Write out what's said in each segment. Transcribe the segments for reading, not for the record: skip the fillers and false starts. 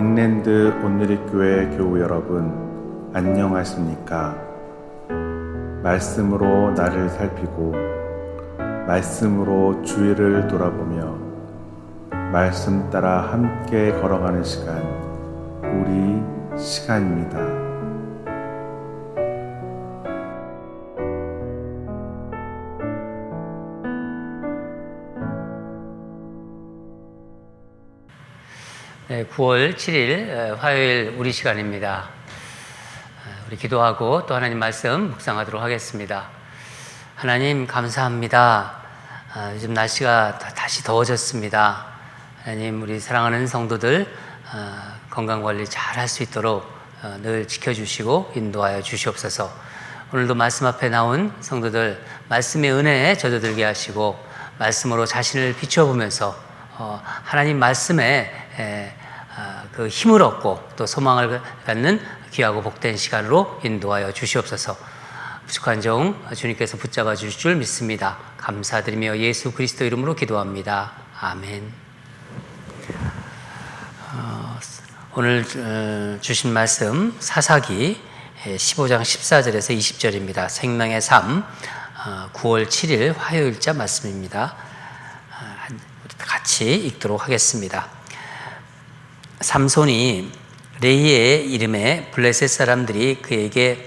빅랜드 온누리교회 교우 여러분, 안녕하십니까? 말씀으로 나를 살피고 말씀으로 주위를 돌아보며 말씀 따라 함께 걸어가는 시간, 우리 시간입니다. 네, 9월 7일 화요일 우리 시간입니다. 우리 기도하고 또 하나님 말씀 묵상하도록 하겠습니다. 하나님 감사합니다. 요즘 날씨가 다시 더워졌습니다. 하나님 우리 사랑하는 성도들 건강관리 잘 할 수 있도록 늘 지켜주시고 인도하여 주시옵소서. 오늘도 말씀 앞에 나온 성도들 말씀의 은혜에 젖어들게 하시고 말씀으로 자신을 비춰보면서 하나님 말씀에 그 힘을 얻고 또 소망을 갖는 귀하고 복된 시간으로 인도하여 주시옵소서. 부족한 종 주님께서 붙잡아 주실 줄 믿습니다. 감사드리며 예수 그리스도 이름으로 기도합니다. 아멘. 오늘 주신 말씀 사사기 15장 14절에서 20절입니다. 생명의 삶 9월 7일 화요일자 말씀입니다. 같이 읽도록 하겠습니다. 삼손이 레히의 이름에 블레셋 사람들이 그에게로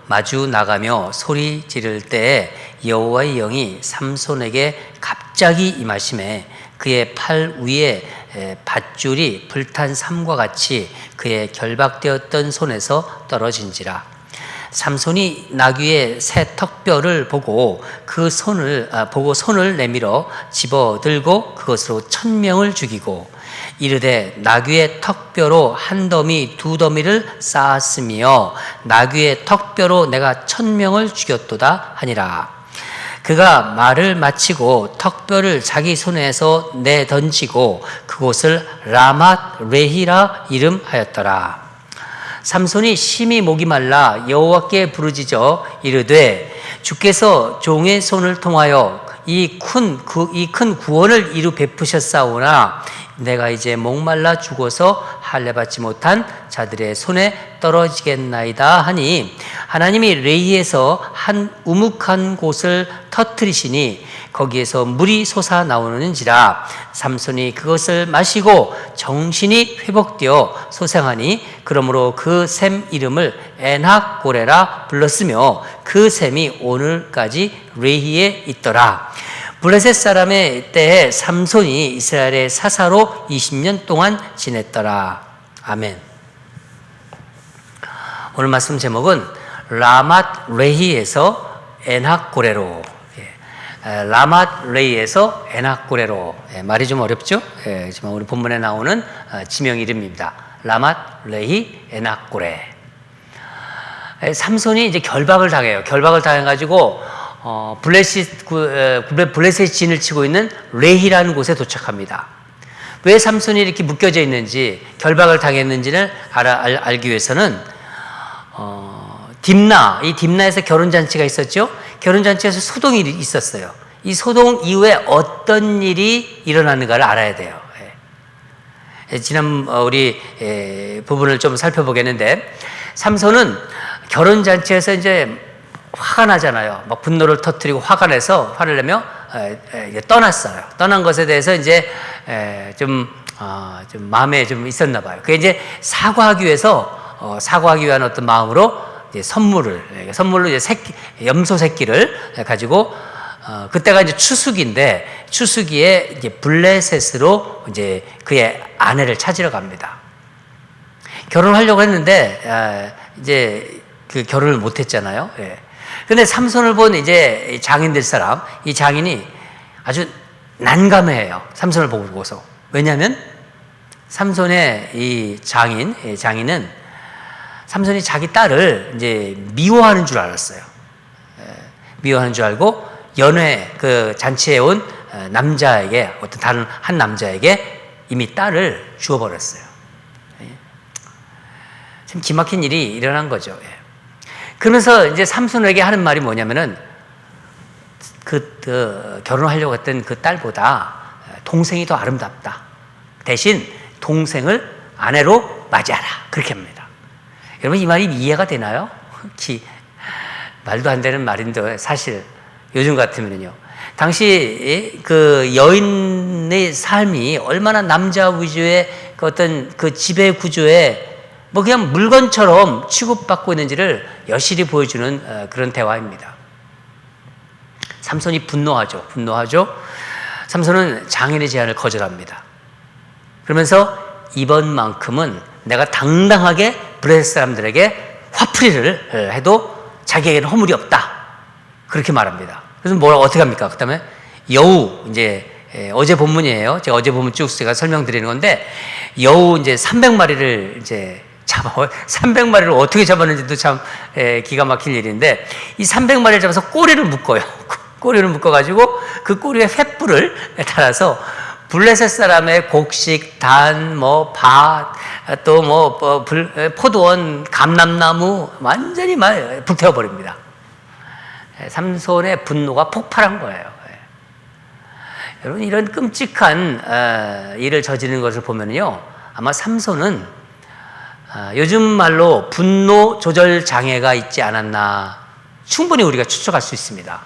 마주 나가며 소리 지를 때에 여호와의 영이 삼손에게 갑자기 임하심에 그의 팔 위에 밧줄이 불탄 삼과 같이 그의 결박되었던 손에서 떨어진지라. 삼손이 나귀의 새 턱뼈를 보고 손을 내밀어 집어들고 그것으로 1000명을 죽이고 이르되 나귀의 턱뼈로 한 더미 두 더미를 쌓았으며 나귀의 턱뼈로 내가 1000명을 죽였도다 하니라. 그가 말을 마치고 턱뼈를 자기 손에서 내던지고 그곳을 라맛 레히라 이름하였더라. 삼손이 심히 목이 말라 여호와께 부르짖어 이르되 주께서 종의 손을 통하여 이 큰 구원을 이루 베푸셨사오나 내가 이제 목말라 죽어서 할례받지 못한 자들의 손에 떨어지겠나이다 하니 하나님이 레히에서 한 우묵한 곳을 터뜨리시니 거기에서 물이 솟아 나오는지라. 삼손이 그것을 마시고 정신이 회복되어 소생하니 그러므로 그 샘 이름을 엔학고레라 불렀으며 그 샘이 오늘까지 레히에 있더라. 블레셋 사람의 때에 삼손이 이스라엘의 사사로 20년 동안 지냈더라. 아멘. 오늘 말씀 제목은 라맛 레히에서 엔학고레로. 라맛 레히에서 엔학고레로. 말이 좀 어렵죠? 지금 우리 본문에 나오는 지명 이름입니다. 라맛 레히 엔학고레. 삼손이 이제 결박을 당해요. 결박을 당해가지고 블레셋 진을 치고 있는 레히라는 곳에 도착합니다. 왜 삼손이 이렇게 묶여져 있는지, 결박을 당했는지를 알기 위해서는 이 딥나에서 결혼잔치가 있었죠. 결혼잔치에서 소동이 있었어요. 이 소동 이후에 어떤 일이 일어나는가를 알아야 돼요. 지난 우리 부분을 좀 살펴보겠는데, 삼손은 결혼잔치에서 이제 화가 나잖아요. 막 분노를 터뜨리고 화가 내서 화를 내며 떠났어요. 떠난 것에 대해서 이제 좀 마음에 좀 있었나 봐요. 그게 이제 사과하기 위한 어떤 마음으로 이제 선물로 이제 염소 새끼를 가지고 그때가 이제 추수기인데 추수기에 이제 블레셋으로 이제 그의 아내를 찾으러 갑니다. 결혼하려고 했는데 이제 그 결혼을 못 했잖아요. 근데 삼손을 본 이제 장인들 사람, 이 장인이 아주 난감해해요. 삼손을 보고서. 왜냐하면 삼손의 이 장인은 삼손이 자기 딸을 이제 미워하는 줄 알았어요. 미워하는 줄 알고 그 잔치에 온 남자에게, 어떤 다른 한 남자에게 이미 딸을 주어버렸어요. 참 기막힌 일이 일어난 거죠. 그러면서 이제 삼손에게 하는 말이 뭐냐면은 결혼하려고 했던 그 딸보다 동생이 더 아름답다. 대신 동생을 아내로 맞이하라. 그렇게 합니다. 여러분 이 말이 이해가 되나요? 말도 안 되는 말인데 사실 요즘 같으면요. 당시 그 여인의 삶이 얼마나 남자 위주의 그 어떤 그 지배 구조에 뭐 그냥 물건처럼 취급받고 있는지를 여실히 보여주는 그런 대화입니다. 삼손이 분노하죠. 삼손은 장인의 제안을 거절합니다. 그러면서 이번만큼은 내가 당당하게 블레셋 사람들에게 화풀이를 해도 자기에게는 허물이 없다. 그렇게 말합니다. 그래서 어떻게 합니까? 그 다음에 여우, 이제, 어제 본문이에요. 제가 어제 본문 쭉 제가 설명드리는 건데, 여우 이제 300마리를 이제 300마리를 어떻게 잡았는지도 참 기가 막힐 일인데, 이 300마리를 잡아서 꼬리를 묶어요. 꼬리를 묶어가지고 그 꼬리에 횃불을 달아서 블레셋 사람의 곡식, 단, 밭, 또 포도원, 감람나무 완전히 불태워버립니다. 삼손의 분노가 폭발한 거예요. 여러분 이런 끔찍한 일을 저지르는 것을 보면요, 아마 삼손은 요즘 말로 분노 조절 장애가 있지 않았나 충분히 우리가 추측할 수 있습니다.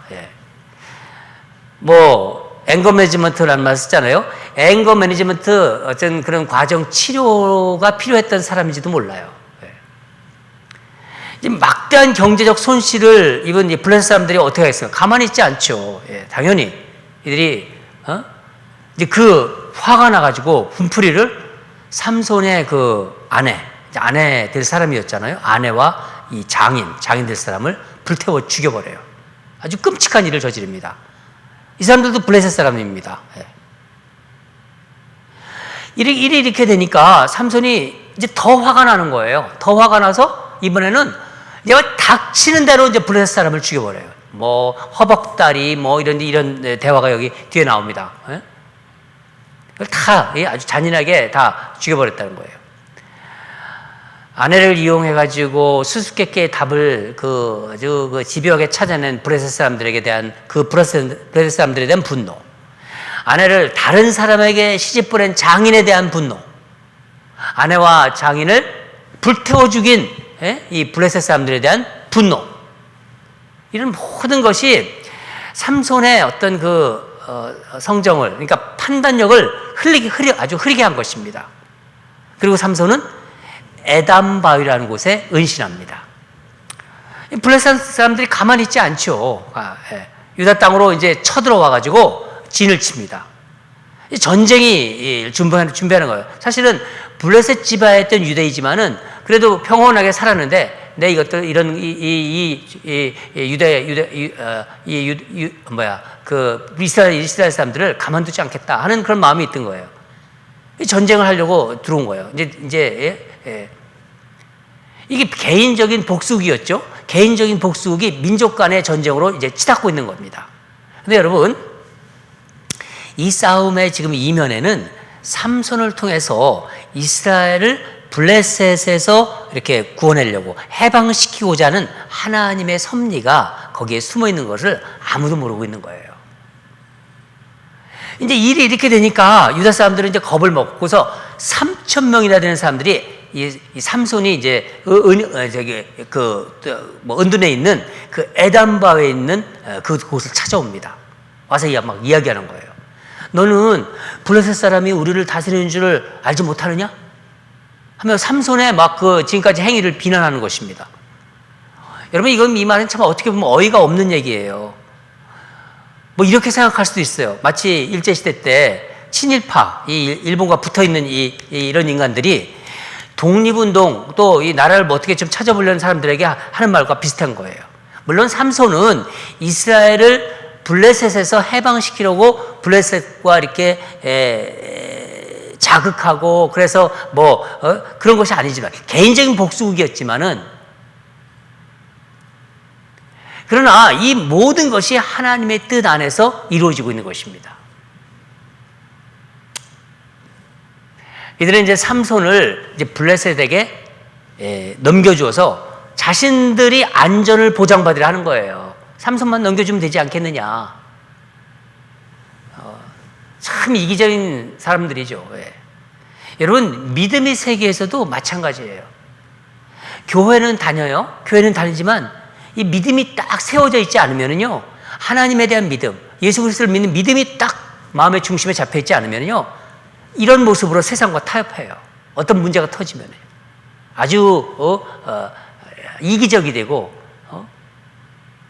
앵거 매니지먼트라는 말 쓰잖아요. 앵거 매니지먼트 어떤 그런 과정 치료가 필요했던 사람인지도 몰라요. 이제 막대한 경제적 손실을 입은 블레셋 사람들이 어떻게 하겠어요? 가만히 있지 않죠. 당연히 이들이 이제 그 화가 나가지고 분풀이를 삼손의 그 아내 될 사람이었잖아요. 아내와 이 장인 될 사람을 불태워 죽여버려요. 아주 끔찍한 일을 저지릅니다. 이 사람들도 블레셋 사람입니다. 일이 이렇게 되니까 삼손이 이제 더 화가 나는 거예요. 더 화가 나서 이번에는 내가 닥치는 대로 이제 블레셋 사람을 죽여버려요. 허벅다리, 이런 대화가 여기 뒤에 나옵니다. 다 아주 잔인하게 다 죽여버렸다는 거예요. 아내를 이용해가지고 수수께끼의 답을 그 집요하게 찾아낸 블레셋 사람들에게 대한 블레셋 사람들에 대한 분노, 아내를 다른 사람에게 시집 보낸 장인에 대한 분노, 아내와 장인을 불태워 죽인 이 블레셋 사람들에 대한 분노, 이런 모든 것이 삼손의 어떤 성정을, 그러니까 판단력을 아주 흐리게 한 것입니다. 그리고 삼손은 에담 바위라는 곳에 은신합니다. 블레셋 사람들이 가만히 있지 않죠. 유다 땅으로 이제 쳐들어와가지고 진을 칩니다. 전쟁이 준비하는 거예요. 사실은 블레셋 지파였던 유대이지만은 그래도 평온하게 살았는데, 이것들 이런 이스라엘 사람들을 가만두지 않겠다 하는 그런 마음이 있던 거예요. 전쟁을 하려고 들어온 거예요. 이게 개인적인 복수국이었죠. 개인적인 복수국이 민족 간의 전쟁으로 이제 치닫고 있는 겁니다. 근데 여러분, 이 싸움의 지금 이면에는 삼손을 통해서 이스라엘을 블레셋에서 이렇게 구원하려고 해방시키고자 하는 하나님의 섭리가 거기에 숨어 있는 것을 아무도 모르고 있는 거예요. 이제 일이 이렇게 되니까 유다 사람들은 이제 겁을 먹고서 3,000명이나 되는 사람들이 이 삼손이 이제 은둔에 있는 그 에담바에 있는 그곳을 찾아옵니다. 와서 막 이야기하는 거예요. 너는 블레셋 사람이 우리를 다스리는 줄을 알지 못하느냐? 하며 삼손의 지금까지 행위를 비난하는 것입니다. 여러분, 이 말은 참 어떻게 보면 어이가 없는 얘기예요. 이렇게 생각할 수도 있어요. 마치 일제시대 때 친일파, 이 일본과 붙어 있는 이런 인간들이 독립운동, 또 이 나라를 어떻게 좀 찾아보려는 사람들에게 하는 말과 비슷한 거예요. 물론 삼손은 이스라엘을 블레셋에서 해방시키려고 블레셋과 이렇게 자극하고, 그래서 그런 것이 아니지만, 개인적인 복수국이었지만은, 그러나 이 모든 것이 하나님의 뜻 안에서 이루어지고 있는 것입니다. 이들은 이제 삼손을 이제 블레셋에게 넘겨주어서 자신들이 안전을 보장받으려 하는 거예요. 삼손만 넘겨주면 되지 않겠느냐. 참 이기적인 사람들이죠. 여러분, 믿음의 세계에서도 마찬가지예요. 교회는 다녀요. 교회는 다니지만 이 믿음이 딱 세워져 있지 않으면요, 하나님에 대한 믿음, 예수 그리스도를 믿는 믿음이 딱 마음의 중심에 잡혀 있지 않으면요, 이런 모습으로 세상과 타협해요. 어떤 문제가 터지면 아주 이기적이 되고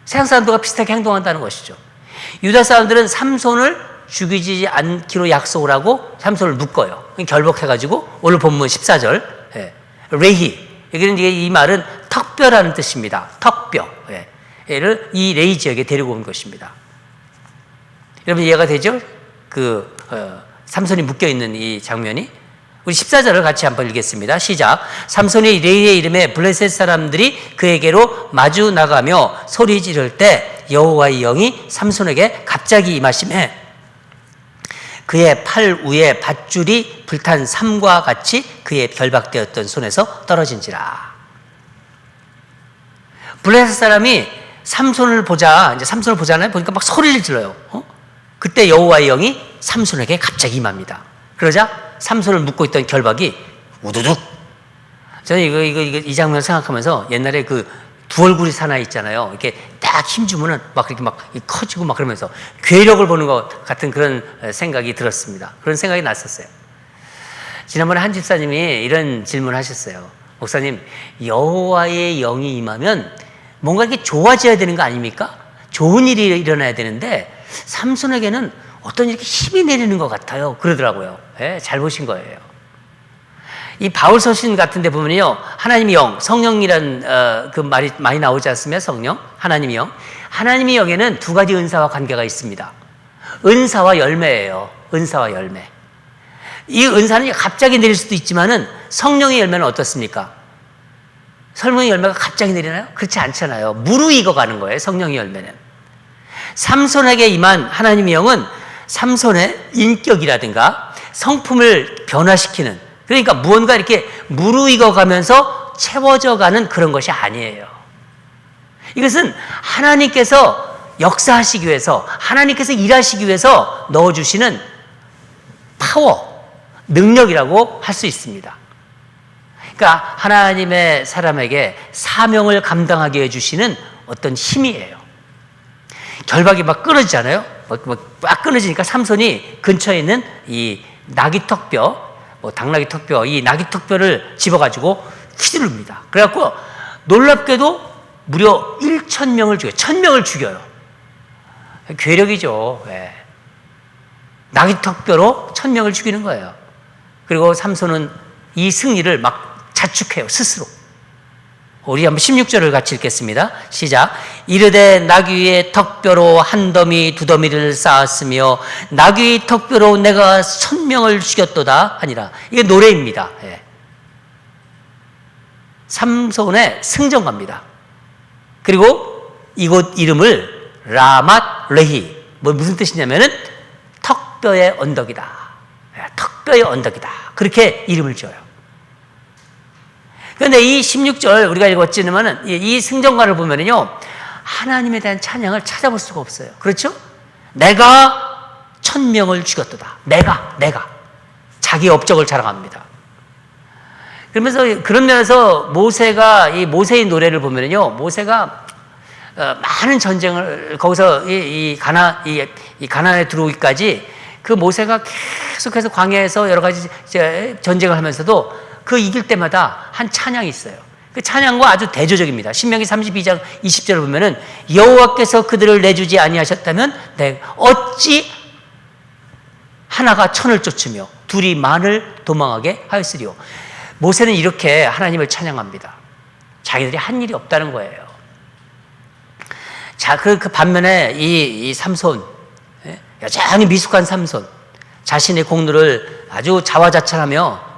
세상 사람들과 비슷하게 행동한다는 것이죠. 유다 사람들은 삼손을 죽이지 않기로 약속을 하고 삼손을 묶어요. 결박해가지고 오늘 본문 14절 레히, 여기는 이 말은 턱뼈라는 뜻입니다. 턱뼈. 얘를 이 레히 지역에 데리고 온 것입니다. 여러분 이해가 되죠? 삼손이 묶여있는 이 장면이. 우리 14절을 같이 한번 읽겠습니다. 시작. 삼손이 레히의 이름에 블레셋 사람들이 그에게로 마주 나가며 소리 지를 때 여호와의 영이 삼손에게 갑자기 임하시매 그의 팔 위에 밧줄이 불탄 삼과 같이 그의 결박되었던 손에서 떨어진지라. 블레셋 사람이 삼손을 보잖아요. 보니까 막 소리를 질러요. 그때 여호와의 영이 삼손에게 갑자기 임합니다. 그러자 삼손을 묶고 있던 결박이 우두둑. 저는 이 장면을 생각하면서 옛날에 두 얼굴이 사나이 있잖아요. 이렇게 딱 힘주면은 막 그렇게 막 커지고 막 그러면서 괴력을 보는 것 같은 그런 생각이 들었습니다. 그런 생각이 났었어요. 지난번에 한 집사님이 이런 질문을 하셨어요. 목사님, 여호와의 영이 임하면 뭔가 이렇게 좋아져야 되는 거 아닙니까? 좋은 일이 일어나야 되는데 삼손에게는 어떤 이렇게 힘이 내리는 것 같아요. 그러더라고요. 잘 보신 거예요. 이 바울 서신 같은 데 보면요, 하나님의 영, 성령이란 그 말이 많이 나오지 않습니까? 성령, 하나님의 영. 하나님의 영에는 두 가지 은사와 관계가 있습니다. 은사와 열매예요. 은사와 열매. 이 은사는 갑자기 내릴 수도 있지만은 성령의 열매는 어떻습니까? 성령의 열매가 갑자기 내리나요? 그렇지 않잖아요. 무르익어 가는 거예요. 성령의 열매는. 삼손에게 임한 하나님의 영은 삼손의 인격이라든가 성품을 변화시키는, 그러니까 무언가 이렇게 무르익어 가면서 채워져 가는 그런 것이 아니에요. 이것은 하나님께서 역사하시기 위해서, 하나님께서 일하시기 위해서 넣어주시는 파워, 능력이라고 할 수 있습니다. 그러니까 하나님의 사람에게 사명을 감당하게 해주시는 어떤 힘이에요. 결박이 막 끊어지잖아요. 막 끊어지니까 삼손이 근처에 있는 이 나귀턱뼈, 당나귀 턱뼈, 이 나귀 턱뼈를 집어가지고 휘두릅니다. 그래갖고 놀랍게도 무려 1,000명을 죽여요. 1,000명을 죽여요. 괴력이죠. 나귀 턱뼈로 1,000명을 죽이는 거예요. 그리고 삼손은 이 승리를 막 자축해요. 스스로. 우리 한번 16절을 같이 읽겠습니다. 시작. 이르되 나귀의 턱뼈로 한 더미 두 더미를 쌓았으며 나귀의 턱뼈로 내가 1,000명을 죽였도다 하니라. 이게 노래입니다. 삼손의 승전가입니다. 그리고 이곳 이름을 라맛 레히, 무슨 뜻이냐면은 턱뼈의 언덕이다. 턱뼈의 언덕이다. 그렇게 이름을 지어요. 그런데 이 16절 우리가 읽었지만은 이 승전가를 보면은요, 하나님에 대한 찬양을 찾아볼 수가 없어요. 그렇죠? 내가 1,000명을 죽였도다. 내가 자기 업적을 자랑합니다. 그러면서 그런 면에서 모세가 이 모세의 노래를 보면은요, 모세가 많은 전쟁을 거기서 이 가나안에 들어오기까지 그 모세가 계속해서 광야에서 여러 가지 전쟁을 하면서도 그 이길 때마다 한 찬양이 있어요. 그 찬양과 아주 대조적입니다. 신명기 32장 20절을 보면은 여호와께서 그들을 내주지 아니하셨다면 내가 어찌 하나가 1,000을 쫓으며 둘이 만을 도망하게 하였으리요. 모세는 이렇게 하나님을 찬양합니다. 자기들이 한 일이 없다는 거예요. 자, 그 반면에 이 삼손, 여전히 미숙한 삼손, 자신의 공로를 아주 자화자찬하며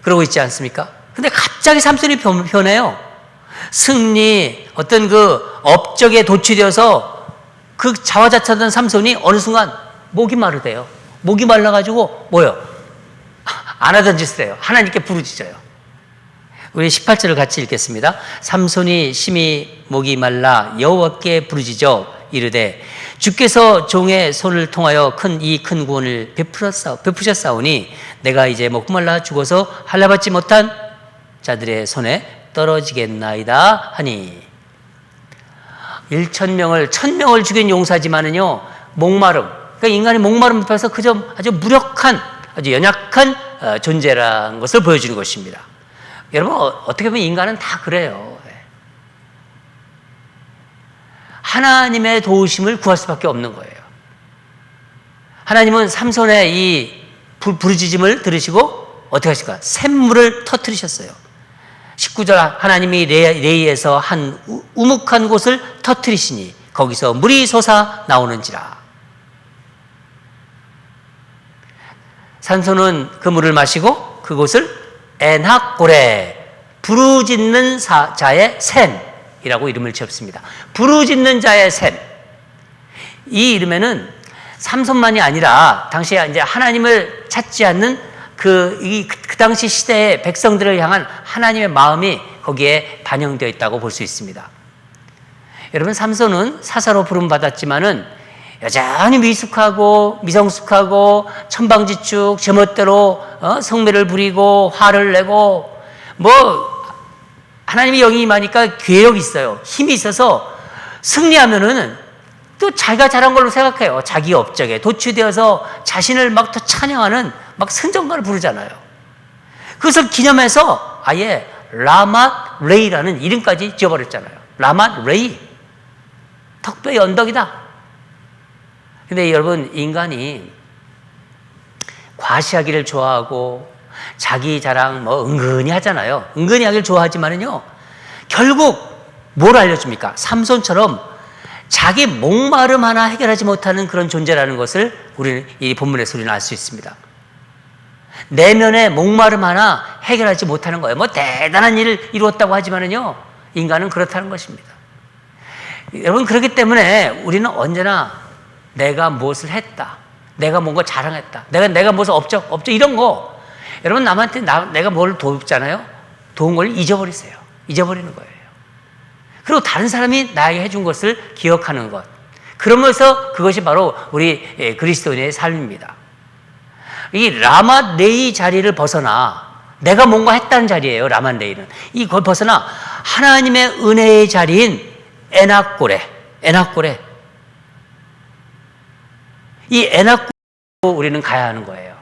그러고 있지 않습니까? 근데 갑자기 삼손이 변해요. 승리, 어떤 그 업적에 도취되어서 그 자화자찬하던 삼손이 어느 순간 목이 마르대요. 목이 말라가지고 안 하던 짓을 해요. 하나님께 부르짖어요. 우리 18절을 같이 읽겠습니다. 삼손이 심히 목이 말라 여호와께 부르짖어 이르되 주께서 종의 손을 통하여 이 큰 구원을 베푸셨사오니 내가 이제 목말라 죽어서 할례받지 못한 자들의 손에 떨어지겠나이다 하니. 1,000명을 1,000명을 죽인 용사지만은요 목마름, 그러니까 인간의 목마름 앞에서 그저 아주 무력한, 아주 연약한 존재라는 것을 보여주는 것입니다. 여러분, 어떻게 보면 인간은 다 그래요. 하나님의 도우심을 구할 수밖에 없는 거예요. 하나님은 삼손의 이 부르짖음을 들으시고 어떻게 하실까? 샘물을 터뜨리셨어요. 19절, 하나님이 레이에서 한 우묵한 곳을 터뜨리시니 거기서 물이 솟아 나오는지라. 삼손은 그 물을 마시고 그곳을 엔학고레, 부르짖는 자의 샘이라고 이름을 지었습니다. 부르짖는 자의 샘. 이 이름에는 삼손만이 아니라 당시에 이제 하나님을 찾지 않는 그 당시 시대의 백성들을 향한 하나님의 마음이 거기에 반영되어 있다고 볼 수 있습니다. 여러분, 삼손은 사사로 부름받았지만은 여전히 미성숙하고 천방지축 제멋대로 성매를 부리고 화를 내고, 하나님이 영이 임하니까 괴력이 있어요. 힘이 있어서 승리하면은 또 자기가 잘한 걸로 생각해요. 자기 업적에 도취되어서 자신을 막 더 찬양하는 선전가를 부르잖아요. 그것을 기념해서 아예 라맛 레이라는 이름까지 지어버렸잖아요. 라맛 레이, 턱뼈의 언덕이다. 근데 여러분, 인간이 과시하기를 좋아하고 자기 자랑 은근히 하잖아요. 은근히 하기를 좋아하지만은요, 결국 뭘 알려줍니까? 삼손처럼 자기 목마름 하나 해결하지 못하는 그런 존재라는 것을 우리는 이 본문에서 우리는 알 수 있습니다. 내면의 목마름 하나 해결하지 못하는 거예요. 대단한 일을 이루었다고 하지만은요, 인간은 그렇다는 것입니다. 여러분, 그렇기 때문에 우리는 언제나 내가 무엇을 했다, 내가 뭔가 자랑했다, 내가 무슨 업적 이런 거, 여러분, 남한테 내가 뭘 도왔잖아요. 도운 걸 잊어버리세요. 잊어버리는 거예요. 그리고 다른 사람이 나에게 해준 것을 기억하는 것. 그러면서 그것이 바로 우리 그리스도인의 삶입니다. 이 라마레이 자리를 벗어나 내가 뭔가 했다는 자리예요. 라마레이는 이걸 벗어나 하나님의 은혜의 자리인 에나꼬레, 이 에나꼬레로 우리는 가야 하는 거예요.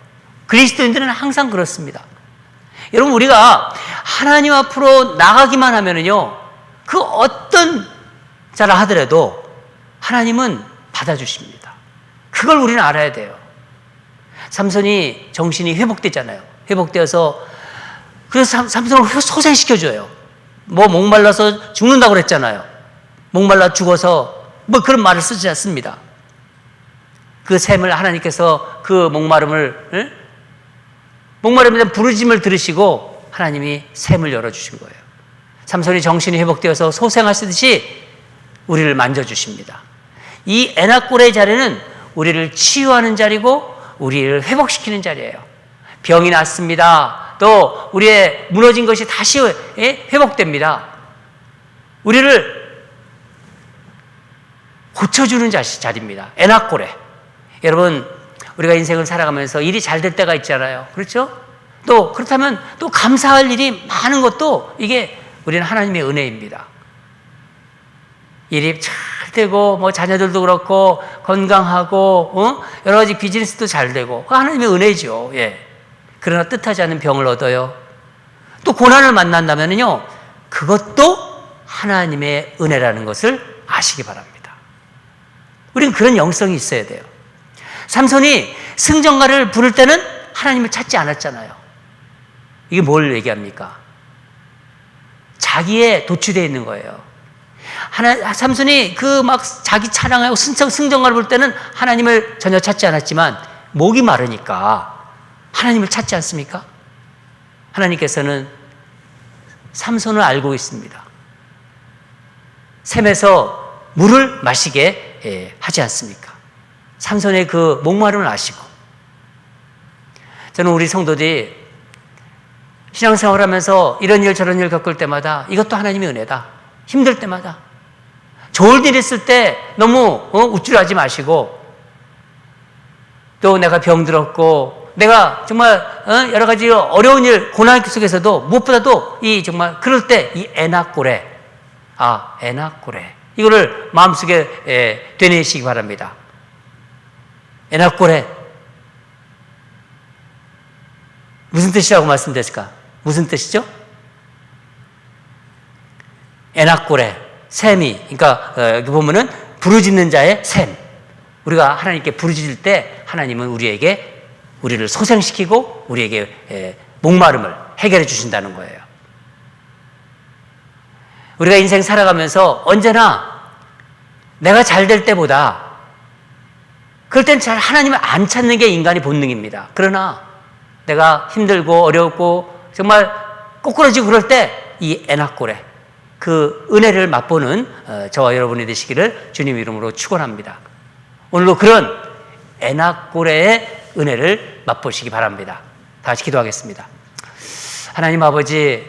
그리스도인들은 항상 그렇습니다. 여러분, 우리가 하나님 앞으로 나가기만 하면은요, 그 어떤 자라 하더라도 하나님은 받아주십니다. 그걸 우리는 알아야 돼요. 삼손이 정신이 회복되잖아요. 회복되어서 그래서 삼손을 소생시켜줘요. 목말라서 죽는다고 그랬잖아요. 목말라 죽어서 그런 말을 쓰지 않습니다. 그 샘을 하나님께서 그 목마름에 대한 부르짖음을 들으시고 하나님이 샘을 열어주신 거예요. 삼손이 정신이 회복되어서 소생하시듯이 우리를 만져주십니다. 이 에나꼴의 자리는 우리를 치유하는 자리고 우리를 회복시키는 자리예요. 병이 났습니다. 또 우리의 무너진 것이 다시 회복됩니다. 우리를 고쳐주는 자리입니다. 에나꼴에. 여러분, 우리가 인생을 살아가면서 일이 잘 될 때가 있잖아요. 그렇죠? 또 그렇다면 또 감사할 일이 많은 것도 이게 우리는 하나님의 은혜입니다. 일이 잘 되고 자녀들도 그렇고 건강하고 여러 가지 비즈니스도 잘 되고 하나님의 은혜죠. 예. 그러나 뜻하지 않은 병을 얻어요. 또 고난을 만난다면요, 그것도 하나님의 은혜라는 것을 아시기 바랍니다. 우리는 그런 영성이 있어야 돼요. 삼손이 승전가를 부를 때는 하나님을 찾지 않았잖아요. 이게 뭘 얘기합니까? 자기에 도취되어 있는 거예요. 삼손이 자기 찬양하고 승전가를 부를 때는 하나님을 전혀 찾지 않았지만 목이 마르니까 하나님을 찾지 않습니까? 하나님께서는 삼손을 알고 있습니다. 샘에서 물을 마시게 하지 않습니까? 삼손의 그 목마름을 아시고. 저는 우리 성도들이 신앙생활을 하면서 이런 일 저런 일 겪을 때마다 이것도 하나님의 은혜다. 힘들 때마다 좋은 일 있을 때 너무 우쭐하지 마시고, 또 내가 병들었고 내가 정말 여러 가지 어려운 일, 고난 속에서도 무엇보다도 이 정말 그럴 때 이 에나꼬레, 에나꼬레, 이거를 마음속에 되뇌시기 바랍니다. 에나꼬레 무슨 뜻이라고 말씀드렸을까? 무슨 뜻이죠? 에나꼬레, 셈이, 그러니까 여기 보면은 부르짖는 자의 셈. 우리가 하나님께 부르짖을 때 하나님은 우리를 소생시키고 우리에게 목마름을 해결해 주신다는 거예요. 우리가 인생 살아가면서 언제나 내가 잘 될 때보다 그럴 땐 잘 하나님을 안 찾는 게 인간의 본능입니다. 그러나 내가 힘들고 어렵고 정말 꼬꾸라지고 그럴 때 이 에나꼬레, 그 은혜를 맛보는 저와 여러분이 되시기를 주님 이름으로 축원합니다. 오늘도 그런 에나꼬레의 은혜를 맛보시기 바랍니다. 다 같이 기도하겠습니다. 하나님 아버지,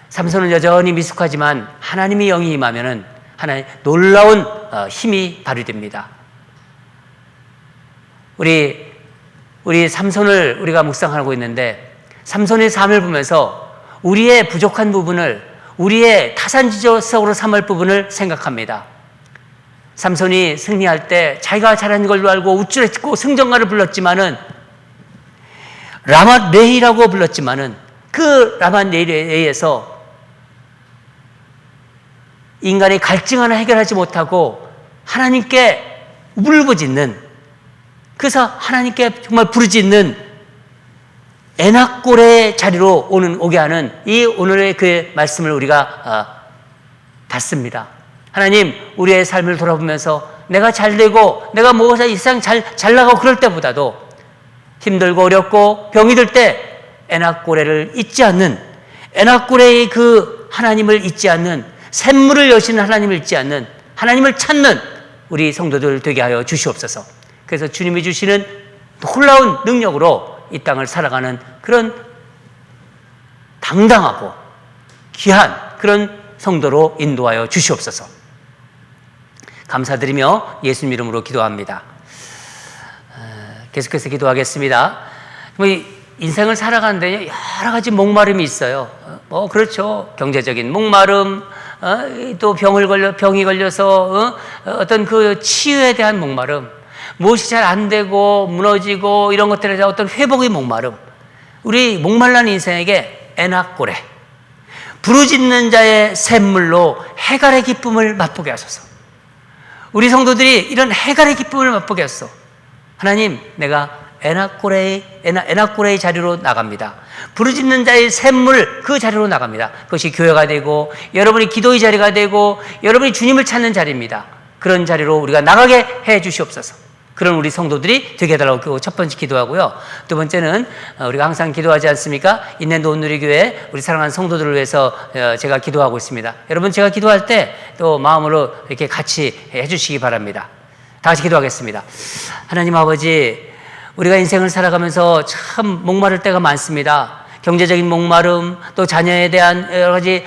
삼손은 여전히 미숙하지만 하나님이 영이 임하면은 하나님 놀라운 힘이 발휘됩니다. 우리 삼손을 우리가 묵상하고 있는데, 삼손의 삶을 보면서 우리의 부족한 부분을, 우리의 타산지적으로 삼을 부분을 생각합니다. 삼손이 승리할 때 자기가 잘하는 걸로 알고 우쭐했고 승전가를 불렀지만은, 라맛레히라고 불렀지만은, 그 라맛레히에서 인간의 갈증 하나 해결하지 못하고 하나님께 울부짖는, 그래서 하나님께 정말 부르짖는 에나꼬레의 자리로 오게 하는 이 오늘의 그 말씀을 우리가 받습니다. 하나님, 우리의 삶을 돌아보면서 내가 잘 되고 내가 무엇을 이 세상 잘 나가고 그럴 때보다도 힘들고 어렵고 병이 들 때 에나꼬레를 잊지 않는, 에나꼬레의 그 하나님을 잊지 않는, 샘물을 여시는 하나님을 잊지 않는, 하나님을 찾는 우리 성도들 되게 하여 주시옵소서. 그래서 주님이 주시는 놀라운 능력으로 이 땅을 살아가는 그런 당당하고 귀한 그런 성도로 인도하여 주시옵소서. 감사드리며 예수님 이름으로 기도합니다. 계속해서 기도하겠습니다. 인생을 살아가는데 여러 가지 목마름이 있어요. 그렇죠. 경제적인 목마름, 또 병이 걸려서 어떤 그 치유에 대한 목마름, 무엇이 잘 안 되고 무너지고 이런 것들에 대한 어떤 회복의 목마름, 우리 목말란 인생에게 에나꼬레, 부르짖는 자의 샘물로 해갈의 기쁨을 맛보게 하소서. 우리 성도들이 이런 해갈의 기쁨을 맛보게 하소서. 하나님, 내가 에나꼬레의 자리로 나갑니다. 부르짖는 자의 샘물, 그 자리로 나갑니다. 그것이 교회가 되고 여러분이 기도의 자리가 되고 여러분이 주님을 찾는 자리입니다. 그런 자리로 우리가 나가게 해 주시옵소서. 그런 우리 성도들이 되게 해달라고 첫 번째 기도하고요. 두 번째는 우리가 항상 기도하지 않습니까? 인내도 온누리교회 우리 사랑하는 성도들을 위해서 제가 기도하고 있습니다. 여러분, 제가 기도할 때 또 마음으로 이렇게 같이 해주시기 바랍니다. 다 같이 기도하겠습니다. 하나님 아버지, 우리가 인생을 살아가면서 참 목마를 때가 많습니다. 경제적인 목마름, 또 자녀에 대한 여러 가지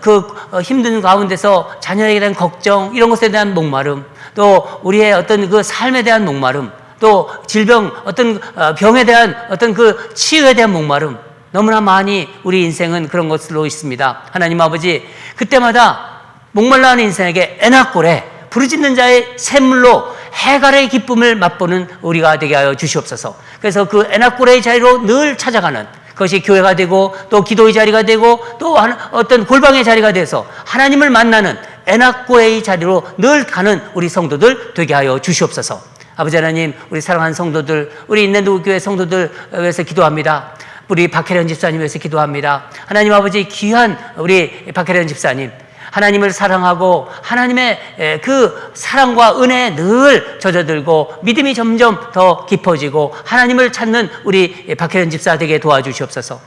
그 힘든 가운데서 자녀에 대한 걱정, 이런 것에 대한 목마름, 또 우리의 어떤 그 삶에 대한 목마름, 또 질병, 어떤 병에 대한 어떤 그 치유에 대한 목마름, 너무나 많이 우리 인생은 그런 것으로 있습니다. 하나님 아버지, 그때마다 목말라 하는 인생에게 에나꼬레, 부르짖는 자의 샘물로 해갈의 기쁨을 맛보는 우리가 되게 하여 주시옵소서. 그래서 그 에나꼬레의 자리로 늘 찾아가는, 그것이 교회가 되고 또 기도의 자리가 되고 또 어떤 골방의 자리가 돼서 하나님을 만나는 에나꼬레의 자리로 늘 가는 우리 성도들 되게 하여 주시옵소서. 아버지 하나님, 우리 사랑하는 성도들, 우리 인내도 교회 성도들 위해서 기도합니다. 우리 박혜련 집사님 위해서 기도합니다. 하나님 아버지, 귀한 우리 박혜련 집사님, 하나님을 사랑하고 하나님의 그 사랑과 은혜에 늘 젖어들고 믿음이 점점 더 깊어지고 하나님을 찾는 우리 박혜련 집사 되게 도와주시옵소서.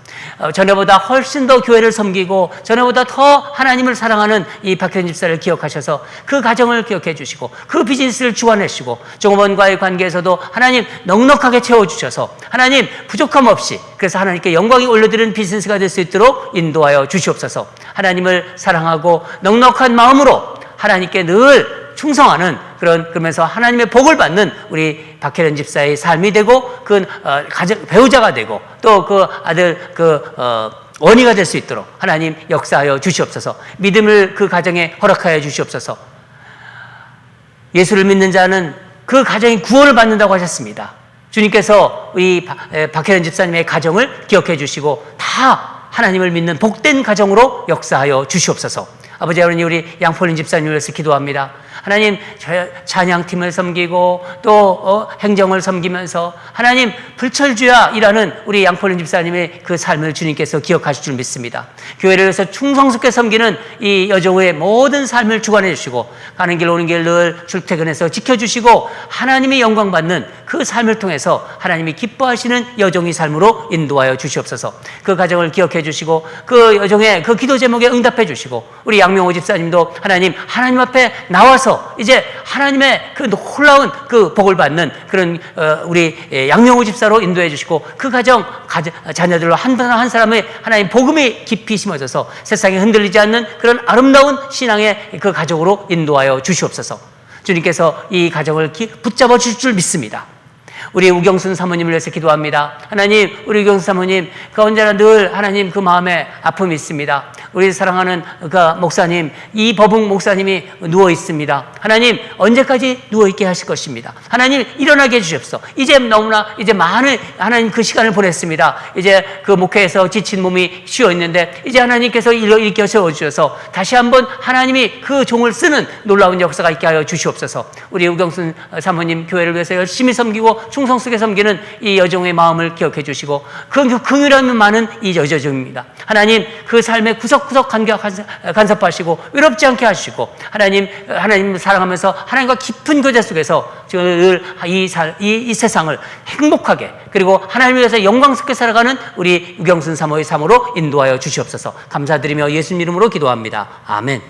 전에보다 훨씬 더 교회를 섬기고 전에보다 더 하나님을 사랑하는 이 박혜련 집사를 기억하셔서 그 가정을 기억해 주시고 그 비즈니스를 주관해 주시고 종업원과의 관계에서도 하나님 넉넉하게 채워주셔서 하나님 부족함 없이, 그래서 하나님께 영광이 올려드리는 비즈니스가 될 수 있도록 인도하여 주시옵소서. 하나님을 사랑하고 넉넉한 마음으로 하나님께 늘 충성하는 그러면서 하나님의 복을 받는 우리 박혜련 집사의 삶이 되고 그 가정 배우자가 되고 또 그 아들 원의가 될 수 있도록 하나님 역사하여 주시옵소서. 믿음을 그 가정에 허락하여 주시옵소서. 예수를 믿는 자는 그 가정이 구원을 받는다고 하셨습니다. 주님께서 우리 박혜련 집사님의 가정을 기억해 주시고 다 하나님을 믿는 복된 가정으로 역사하여 주시옵소서. 아버지 하나님, 우리 양폴린 집사님을 위해서 기도합니다. 하나님, 찬양팀을 섬기고 또 행정을 섬기면서 하나님 불철주야 일하는 우리 양폴린 집사님의 그 삶을 주님께서 기억하실 줄 믿습니다. 교회를 위해서 충성스럽게 섬기는 이 여정의 모든 삶을 주관해 주시고 가는 길 오는 길 늘 출퇴근해서 지켜주시고 하나님이 영광받는 그 삶을 통해서 하나님이 기뻐하시는 여정의 삶으로 인도하여 주시옵소서. 그 가정을 기억해 주시고 그 여정의 그 기도 제목에 응답해 주시고 우리 양명호 집사님도 하나님 앞에 나와서 이제 하나님의 그 놀라운 그 복을 받는 그런 우리 양명호 집사로 인도해 주시고 그 가정 자녀들로 한 사람의 하나님 복음이 깊이 심어져서 세상에 흔들리지 않는 그런 아름다운 신앙의 그 가족으로 인도하여 주시옵소서. 주님께서 이 가정을 붙잡아 주실 줄 믿습니다. 우리 우경순 사모님을 위해서 기도합니다. 하나님, 우리 우경순 사모님 그 언제나 늘 하나님 그 마음에 아픔이 있습니다. 우리 사랑하는 그 목사님, 이버붕 목사님이 누워 있습니다. 하나님, 언제까지 누워 있게 하실 것입니다. 하나님, 일어나게 해주십시오. 이제 너무나 이제 많은 하나님 그 시간을 보냈습니다. 이제 그 목회에서 지친 몸이 쉬어 있는데 이제 하나님께서 일으켜 세워주셔서 다시 한번 하나님이 그 종을 쓰는 놀라운 역사가 있게 하여 주시옵소서. 우리 우경순 사모님 교회를 위해서 열심히 섬기고 충성 속에 섬기는 이 여정의 마음을 기억해 주시고 그 긍휼함이 많은 이 여정입니다. 하나님, 그 삶의 구석구석 간섭하시고 외롭지 않게 하시고 하나님 사랑하면서 하나님과 깊은 교제 속에서 늘 이 세상을 행복하게 그리고 하나님을 위해서 영광스럽게 살아가는 우리 우경순 사모의 삶으로 인도하여 주시옵소서. 감사드리며 예수님 이름으로 기도합니다. 아멘.